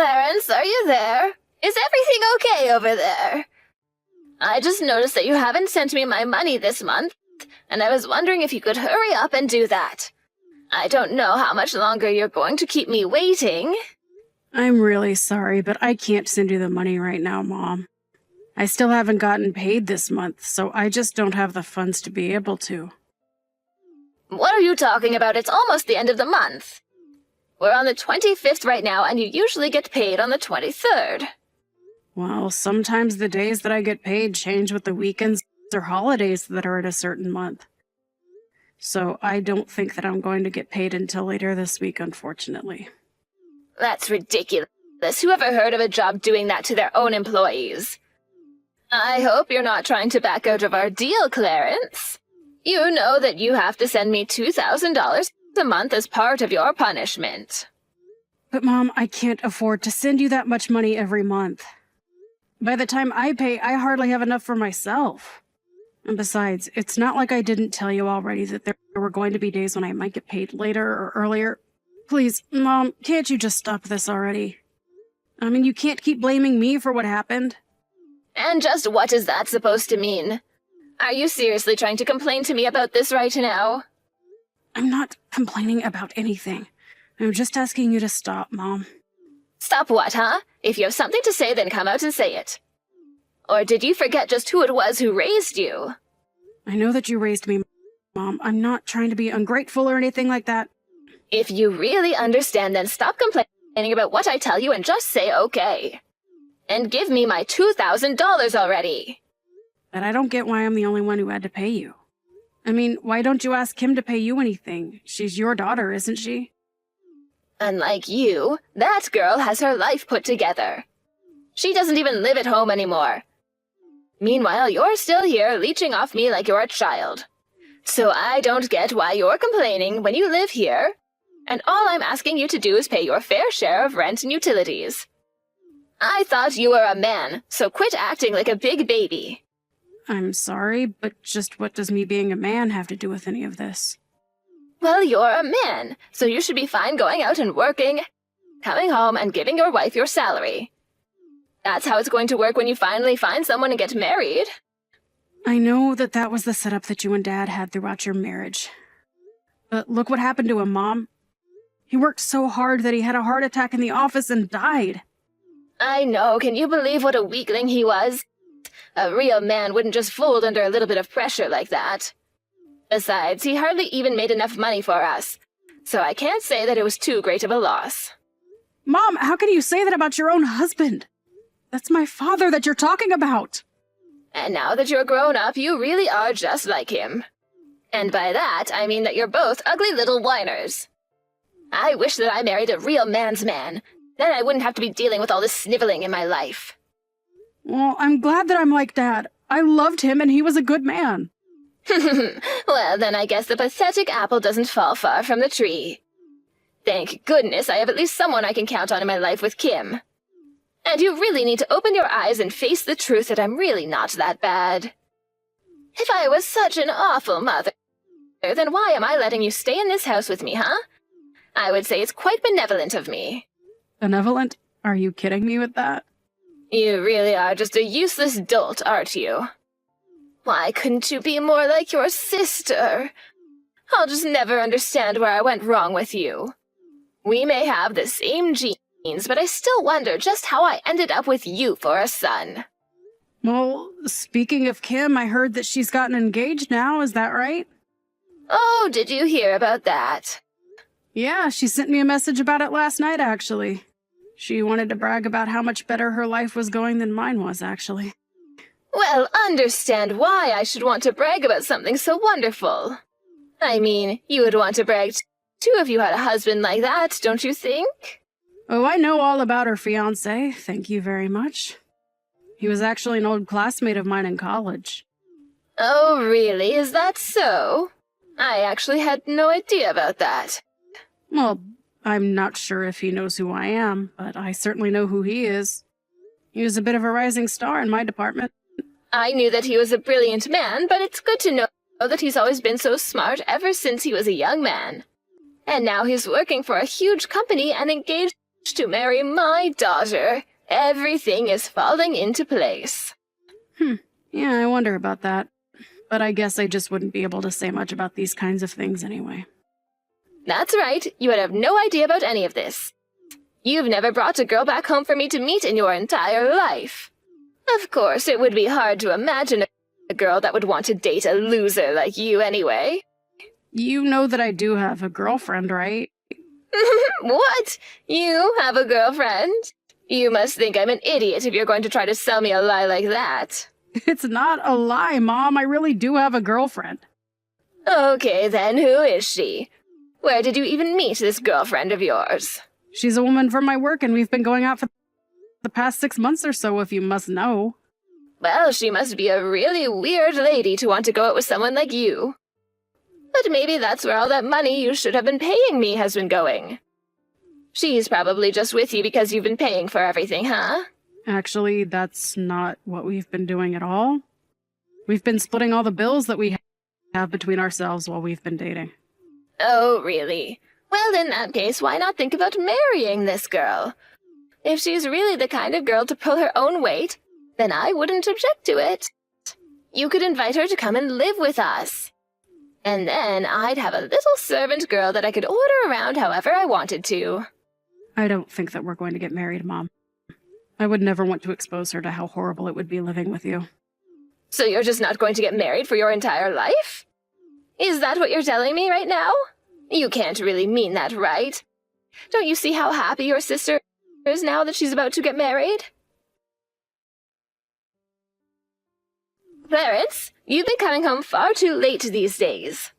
Clarence, are you there? Is everything okay over there? I just noticed that you haven't sent me my money this month, and I was wondering if you could hurry up and do that. I don't know how much longer you're going to keep me waiting. I'm really sorry, but I can't send you the money right now, Mom. I still haven't gotten paid this month, so I just don't have the funds to be able to. What are you talking about? It's almost the end of the month. We're on the 25th right now, and you usually get paid on the 23rd. Well, sometimes the days that I get paid change with the weekends or holidays that are in a certain month. So I don't think that I'm going to get paid until later this week, unfortunately. That's ridiculous. Who ever heard of a job doing that to their own employees? I hope you're not trying to back out of our deal, Clarence. You know that you have to send me $2,000 a month as part of your punishment. But Mom, I can't afford to send you that much money every month. By the time I pay, I hardly have enough for myself. And besides, it's not like I didn't tell you already that there were going to be days when I might get paid later or earlier. Please, Mom, can't you just stop this already? I mean, you can't keep blaming me for what happened. And just what is that supposed to mean? Are you seriously trying to complain to me about this right now? I'm not complaining about anything. I'm just asking you to stop, Mom. Stop what, huh? If you have something to say, then come out and say it. Or did you forget just who it was who raised you? I know that you raised me, Mom. I'm not trying to be ungrateful or anything like that. If you really understand, then stop complaining about what I tell you and just say okay. And give me my $2,000 already. But I don't get why I'm the only one who had to pay you. I mean, why don't you ask him to pay you anything? She's your daughter, isn't she? Unlike you, that girl has her life put together. She doesn't even live at home anymore. Meanwhile, you're still here leeching off me like you're a child. So I don't get why you're complaining when you live here, and all I'm asking you to do is pay your fair share of rent and utilities. I thought you were a man, so quit acting like a big baby. I'm sorry, but just what does me being a man have to do with any of this? Well, you're a man, so you should be fine going out and working, coming home and giving your wife your salary. That's how it's going to work when you finally find someone and get married. I know that that was the setup that you and Dad had throughout your marriage. But look what happened to him, Mom. He worked so hard that he had a heart attack in the office and died. I know, can you believe what a weakling he was? A real man wouldn't just fold under a little bit of pressure like that. Besides, he hardly even made enough money for us, so I can't say that it was too great of a loss. Mom, how can you say that about your own husband? That's my father that you're talking about. And now that you're grown up, you really are just like him. And by that, I mean that you're both ugly little whiners. I wish that I married a real man's man. Then I wouldn't have to be dealing with all this sniveling in my life. Well, I'm glad that I'm like Dad. I loved him and he was a good man. Well, then I guess the pathetic apple doesn't fall far from the tree. Thank goodness I have at least someone I can count on in my life with Kim. And you really need to open your eyes and face the truth that I'm really not that bad. If I was such an awful mother, then why am I letting you stay in this house with me, huh? I would say it's quite benevolent of me. Benevolent? Are you kidding me with that? You really are just a useless dolt, aren't you? Why couldn't you be more like your sister? I'll just never understand where I went wrong with you. We may have the same genes, but I still wonder just how I ended up with you for a son. Well, speaking of Kim, I heard that she's gotten engaged now, is that right? Oh, did you hear about that? Yeah, she sent me a message about it last night, actually. She wanted to brag about how much better her life was going than mine was, actually. Well, understand why I should want to brag about something so wonderful. I mean, you would want to brag too if you had a husband like that, don't you think? Oh, I know all about her fiancé, thank you very much. He was actually an old classmate of mine in college. Oh, really? Is that so? I actually had no idea about that. Well, I'm not sure if he knows who I am, but I certainly know who he is. He was a bit of a rising star in my department. I knew that he was a brilliant man, but it's good to know that he's always been so smart ever since he was a young man. And now he's working for a huge company and engaged to marry my daughter, everything is falling into place. Yeah, I wonder about that. But I guess I just wouldn't be able to say much about these kinds of things anyway. That's right, you would have no idea about any of this. You've never brought a girl back home for me to meet in your entire life. Of course, it would be hard to imagine a girl that would want to date a loser like you anyway. You know that I do have a girlfriend, right? What? You have a girlfriend? You must think I'm an idiot if you're going to try to sell me a lie like that. It's not a lie, Mom. I really do have a girlfriend. Okay, then who is she? Where did you even meet this girlfriend of yours? She's a woman from my work, and we've been going out for the past 6 months or so, if you must know. Well, she must be a really weird lady to want to go out with someone like you. But maybe that's where all that money you should have been paying me has been going. She's probably just with you because you've been paying for everything, huh? Actually, that's not what we've been doing at all. We've been splitting all the bills that we have between ourselves while we've been dating. Oh, really? Well, in that case, why not think about marrying this girl? If she's really the kind of girl to pull her own weight, then I wouldn't object to it. You could invite her to come and live with us. And then I'd have a little servant girl that I could order around however I wanted to. I don't think that we're going to get married, Mom. I would never want to expose her to how horrible it would be living with you. So you're just not going to get married for your entire life? Is that what you're telling me right now? You can't really mean that, right? Don't you see how happy your sister is now that she's about to get married? Clarence, you've been coming home far too late these days.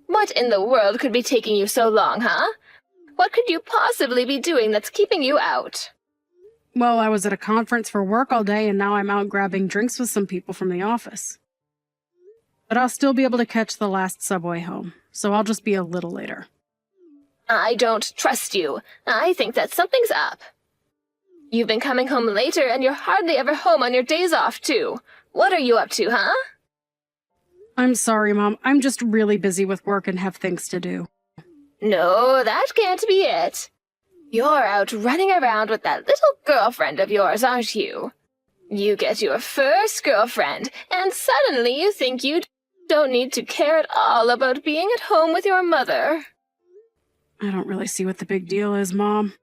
What in the world could be taking you so long, huh? What could you possibly be doing that's keeping you out? Well, I was at a conference for work all day, and now I'm out grabbing drinks with some people from the office. But I'll still be able to catch the last subway home, so I'll just be a little later. I don't trust you. I think that something's up. You've been coming home later, and you're hardly ever home on your days off, too. What are you up to, huh? I'm sorry, Mom. I'm just really busy with work and have things to do. No, that can't be it. You're out running around with that little girlfriend of yours, aren't you? You get your first girlfriend, and suddenly you think you don't need to care at all about being at home with your mother. I don't really see what the big deal is, Mom.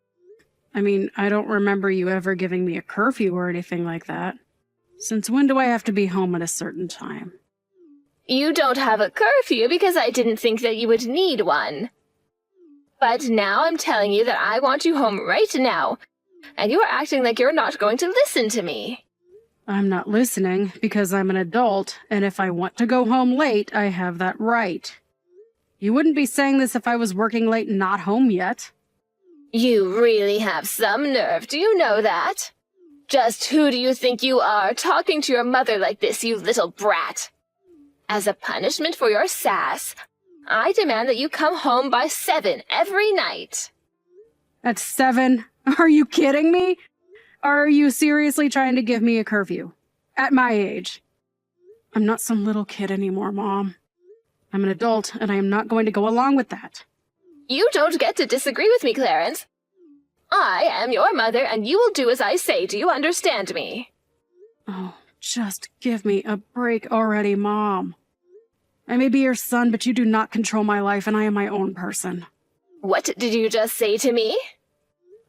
I mean, I don't remember you ever giving me a curfew or anything like that. Since when do I have to be home at a certain time? You don't have a curfew because I didn't think that you would need one. But now I'm telling you that I want you home right now, and you're acting like you're not going to listen to me. I'm not listening because I'm an adult, and if I want to go home late, I have that right. You wouldn't be saying this if I was working late and not home yet. You really have some nerve, do you know that? Just who do you think you are, talking to your mother like this, you little brat? As a punishment for your sass, I demand that you come home by 7 every night. At 7? Are you kidding me? Are you seriously trying to give me a curfew? At my age? I'm not some little kid anymore, Mom. I'm an adult, and I am not going to go along with that. You don't get to disagree with me, Clarence. I am your mother, and you will do as I say. Do you understand me? Oh, just give me a break already, Mom. I may be your son, but you do not control my life, and I am my own person. What did you just say to me?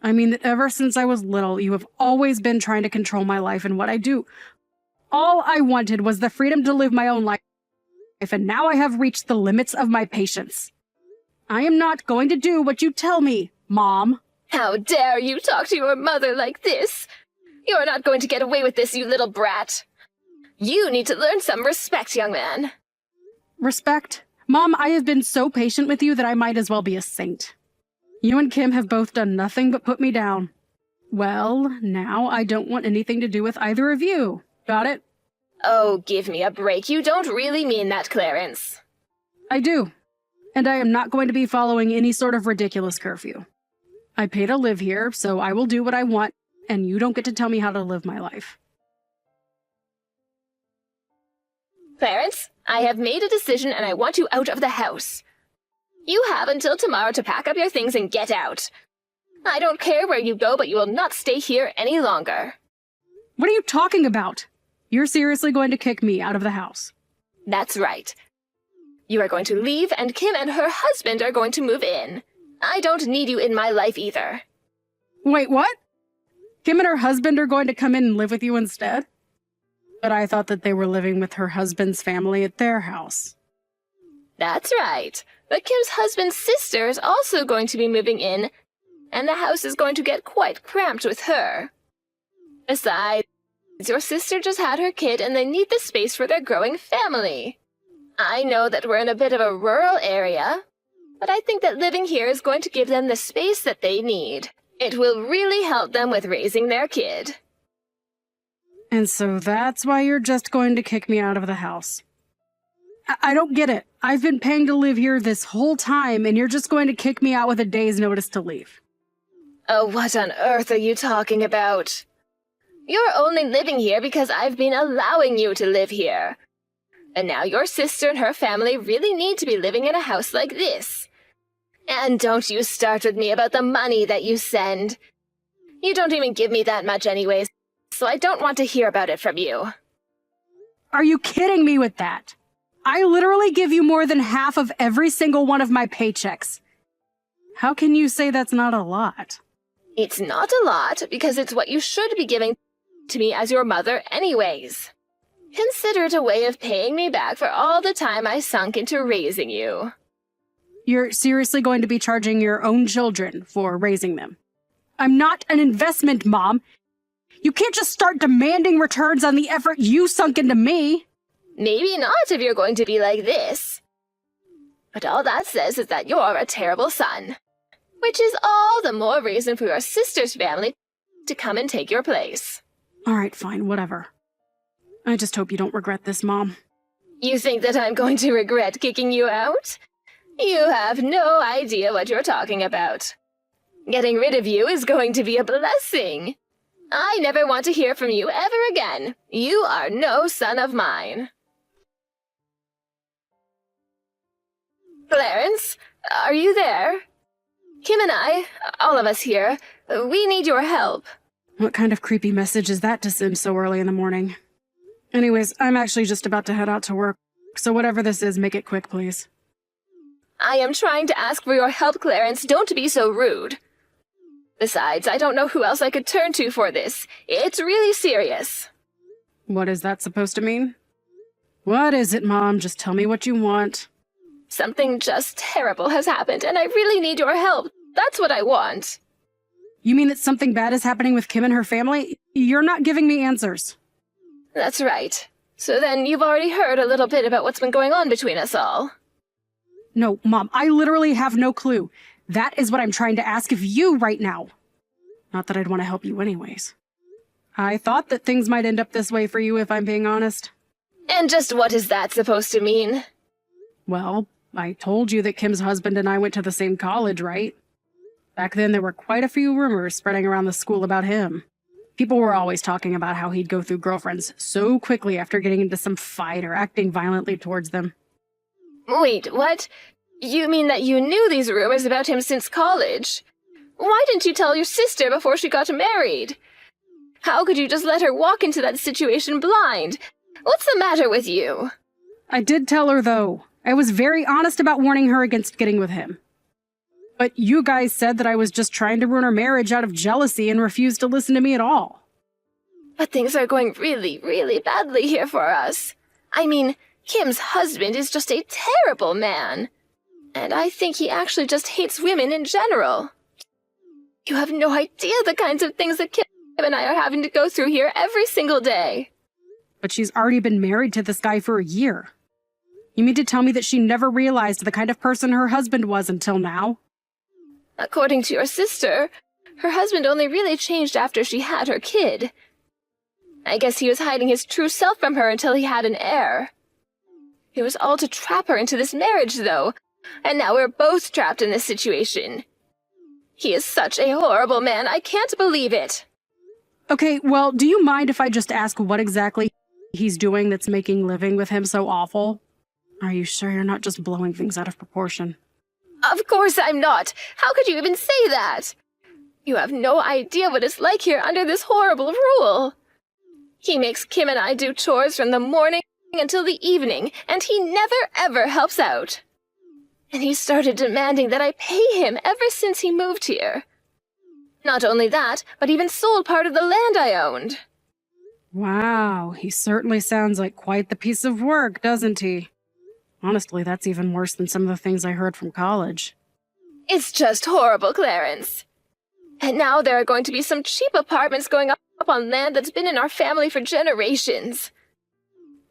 I mean that ever since I was little, you have always been trying to control my life and what I do. All I wanted was the freedom to live my own life, and now I have reached the limits of my patience. I am not going to do what you tell me, Mom. How dare you talk to your mother like this? You're not going to get away with this, you little brat. You need to learn some respect, young man. Respect? Mom, I have been so patient with you that I might as well be a saint. You and Kim have both done nothing but put me down. Well, now I don't want anything to do with either of you. Got it? Oh, give me a break. You don't really mean that, Clarence. I do. And I am not going to be following any sort of ridiculous curfew. I pay to live here, so I will do what I want, and you don't get to tell me how to live my life. Clarence, I have made a decision and I want you out of the house. You have until tomorrow to pack up your things and get out. I don't care where you go, but you will not stay here any longer. What are you talking about? You're seriously going to kick me out of the house? That's right. You are going to leave, and Kim and her husband are going to move in. I don't need you in my life either. Wait, what? Kim and her husband are going to come in and live with you instead? But I thought that they were living with her husband's family at their house. That's right. But Kim's husband's sister is also going to be moving in, and the house is going to get quite cramped with her. Besides, your sister just had her kid and they need the space for their growing family. I know that we're in a bit of a rural area, but I think that living here is going to give them the space that they need. It will really help them with raising their kid. And so that's why you're just going to kick me out of the house. I don't get it. I've been paying to live here this whole time, and you're just going to kick me out with a day's notice to leave. Oh, what on earth are you talking about? You're only living here because I've been allowing you to live here. And now your sister and her family really need to be living in a house like this. And don't you start with me about the money that you send. You don't even give me that much anyways, so I don't want to hear about it from you. Are you kidding me with that? I literally give you more than half of every single one of my paychecks. How can you say that's not a lot? It's not a lot because it's what you should be giving to me as your mother anyways. Consider it a way of paying me back for all the time I sunk into raising you. You're seriously going to be charging your own children for raising them? I'm not an investment, Mom. You can't just start demanding returns on the effort you sunk into me. Maybe not if you're going to be like this. But all that says is that you're a terrible son. Which is all the more reason for your sister's family to come and take your place. All right, fine, whatever. I just hope you don't regret this, Mom. You think that I'm going to regret kicking you out? You have no idea what you're talking about. Getting rid of you is going to be a blessing. I never want to hear from you ever again. You are no son of mine. Clarence, are you there? Kim and I, all of us here, we need your help. What kind of creepy message is that to send so early in the morning? Anyways, I'm actually just about to head out to work, so whatever this is, make it quick, please. I am trying to ask for your help, Clarence. Don't be so rude. Besides, I don't know who else I could turn to for this. It's really serious. What is that supposed to mean? What is it, Mom? Just tell me what you want. Something just terrible has happened, and I really need your help. That's what I want. You mean that something bad is happening with Kim and her family? You're not giving me answers. That's right. So then you've already heard a little bit about what's been going on between us all. No, Mom, I literally have no clue. That is what I'm trying to ask of you right now. Not that I'd want to help you anyways. I thought that things might end up this way for you, if I'm being honest. And just what is that supposed to mean? Well, I told you that Kim's husband and I went to the same college, right? Back then, there were quite a few rumors spreading around the school about him. People were always talking about how he'd go through girlfriends so quickly after getting into some fight or acting violently towards them. Wait, what? You mean that you knew these rumors about him since college? Why didn't you tell your sister before she got married? How could you just let her walk into that situation blind? What's the matter with you? I did tell her, though. I was very honest about warning her against getting with him. But you guys said that I was just trying to ruin our marriage out of jealousy and refused to listen to me at all. But things are going really, really badly here for us. I mean, Kim's husband is just a terrible man. And I think he actually just hates women in general. You have no idea the kinds of things that Kim and I are having to go through here every single day. But she's already been married to this guy for a year. You mean to tell me that she never realized the kind of person her husband was until now? According to your sister, her husband only really changed after she had her kid. I guess he was hiding his true self from her until he had an heir. It was all to trap her into this marriage, though, and now we're both trapped in this situation. He is such a horrible man, I can't believe it. Okay, well, do you mind if I just ask what exactly he's doing that's making living with him so awful? Are you sure you're not just blowing things out of proportion? Of course I'm not. How could you even say that? You have no idea what it's like here under this horrible rule. He makes Kim and I do chores from the morning until the evening, and he never ever helps out. And he started demanding that I pay him ever since he moved here. Not only that, but even sold part of the land I owned. Wow, he certainly sounds like quite the piece of work, doesn't he? Honestly, that's even worse than some of the things I heard from college. It's just horrible, Clarence. And now there are going to be some cheap apartments going up on land that's been in our family for generations.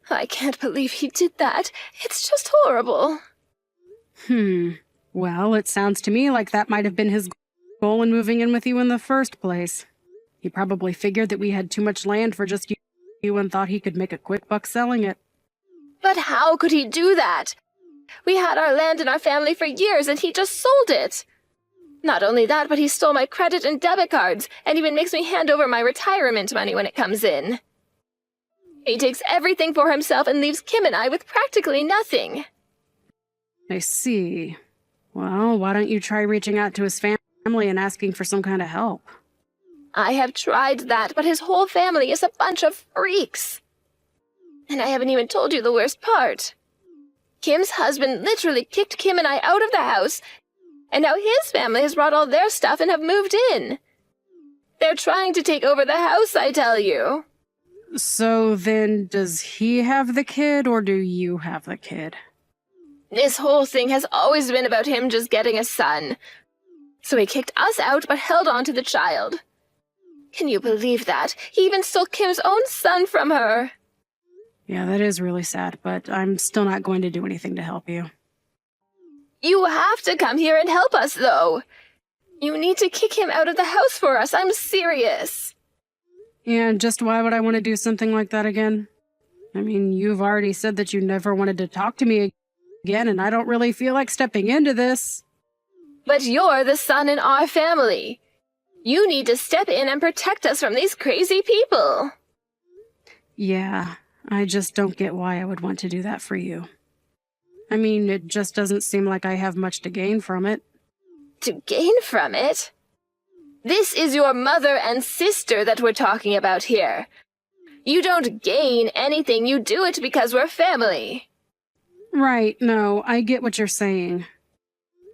I can't believe he did that. It's just horrible. Well, it sounds to me like that might have been his goal in moving in with you in the first place. He probably figured that we had too much land for just you and thought he could make a quick buck selling it. But how could he do that? We had our land in our family for years and he just sold it. Not only that, but he stole my credit and debit cards and even makes me hand over my retirement money when it comes in. He takes everything for himself and leaves Kim and I with practically nothing. I see. Well, why don't you try reaching out to his family and asking for some kind of help? I have tried that, but his whole family is a bunch of freaks. And I haven't even told you the worst part. Kim's husband literally kicked Kim and I out of the house, and now his family has brought all their stuff and have moved in. They're trying to take over the house, I tell you. So then, does he have the kid, or do you have the kid? This whole thing has always been about him just getting a son. So he kicked us out but held on to the child. Can you believe that? He even stole Kim's own son from her. Yeah, that is really sad, but I'm still not going to do anything to help you. You have to come here and help us, though. You need to kick him out of the house for us. I'm serious. And just why would I want to do something like that again? I mean, you've already said that you never wanted to talk to me again, and I don't really feel like stepping into this. But you're the son in our family. You need to step in and protect us from these crazy people. Yeah, I just don't get why I would want to do that for you. I mean, it just doesn't seem like I have much to gain from it. To gain from it? This is your mother and sister that we're talking about here. You don't gain anything, you do it because we're family. Right, no, I get what you're saying.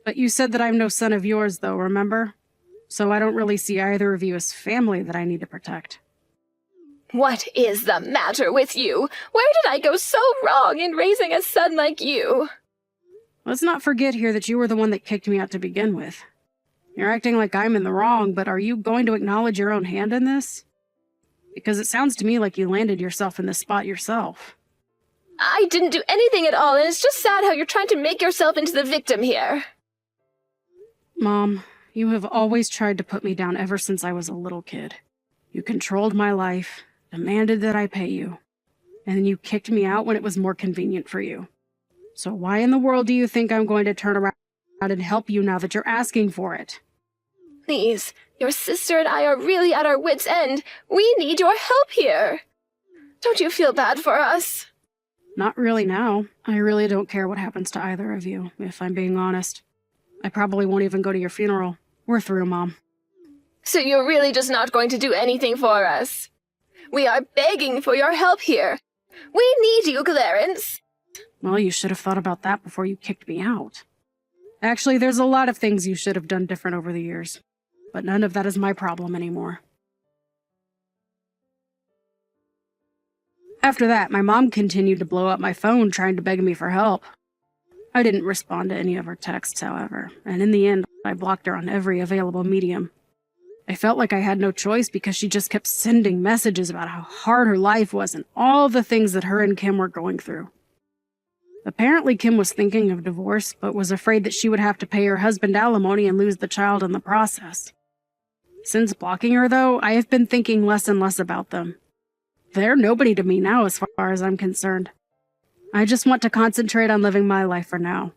But you said that I'm no son of yours, though, remember? So I don't really see either of you as family that I need to protect. What is the matter with you? Where did I go so wrong in raising a son like you? Let's not forget here that you were the one that kicked me out to begin with. You're acting like I'm in the wrong, but are you going to acknowledge your own hand in this? Because it sounds to me like you landed yourself in this spot yourself. I didn't do anything at all, and it's just sad how you're trying to make yourself into the victim here. Mom, you have always tried to put me down ever since I was a little kid. You controlled my life, demanded that I pay you, and then you kicked me out when it was more convenient for you. So why in the world do you think I'm going to turn around and help you now that you're asking for it? Please, your sister and I are really at our wits' end. We need your help here. Don't you feel bad for us? Not really now. I really don't care what happens to either of you, if I'm being honest. I probably won't even go to your funeral. We're through, Mom. So you're really just not going to do anything for us? We are begging for your help here. We need you, Clarence. Well, you should have thought about that before you kicked me out. Actually, there's a lot of things you should have done different over the years, but none of that is my problem anymore. After that, my mom continued to blow up my phone trying to beg me for help. I didn't respond to any of her texts, however, and in the end, I blocked her on every available medium. I felt like I had no choice because she just kept sending messages about how hard her life was and all the things that her and Kim were going through. Apparently, Kim was thinking of divorce, but was afraid that she would have to pay her husband alimony and lose the child in the process. Since blocking her, though, I have been thinking less and less about them. They're nobody to me now as far as I'm concerned. I just want to concentrate on living my life for now.